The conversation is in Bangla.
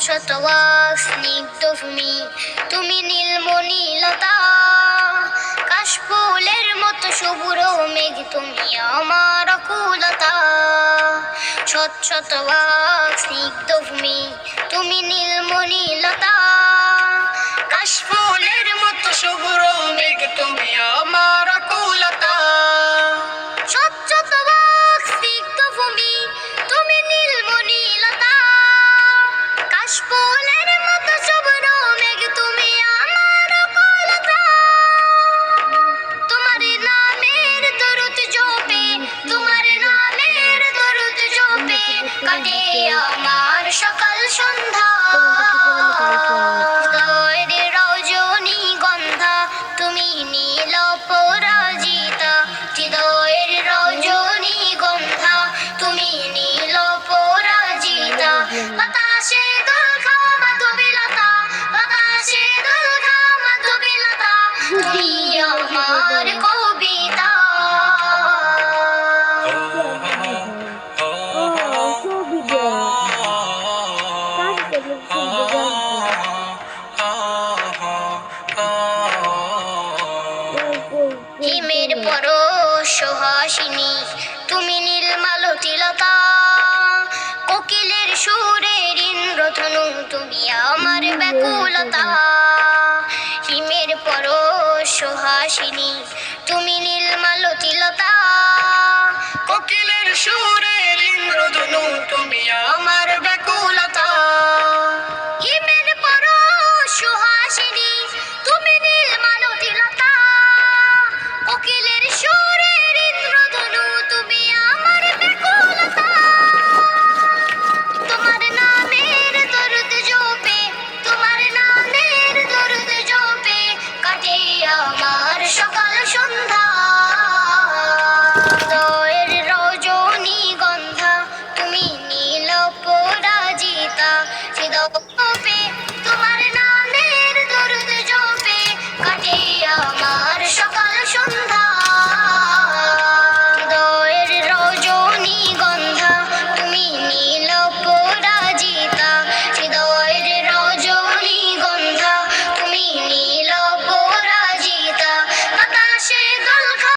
শত ওয়াক স্নিগ্ধ ভূমি, তুমি নীলমণিলতা। কাশফুলের মতো শুভ্র মেঘ, তুমি আমার আকুলতা। শত শত ওয়াক স্নিগ্ধ ভূমি, তুমি নীলমণিলতা। কাশফুলের মতো শুভ্র মেঘ, তুমি আমার আকুলতা। শত শত ওয়াক স্নিগ্ধ ভূমি, তুমি নীলমণিলতা। কাশফুলের মতো শুভ্র মেঘ, তুমি আমার আকুলতা। তোমার নামের দরুদ জপে, তোমার নামের দরুদ জপে কাটে আমার সকাল সন্ধ্যা। হৃদয়ের রজনী গন্ধা, তুমি নীল পরাজিতা। হৃদয়ের রজনী গন্ধা, তুমি নীল পরাজিতা। বাতাসে দোলখা মাধবীলতা, বাতাসে দোলখা মাধবীলতা, তুমি আমার কবিতা। হিমের পরশ সুহাসিনী, তুমি নীলমালতিলতা। কোকিলের সুরের ইন্দ্রধনু, তুমি আমার ব্যাকুলতা। হিমের পরশ সুহাসিনী, তুমি নীলমালতিলতা। কোকিলের সুরের ইন্দ্রধনু, তুমি আমার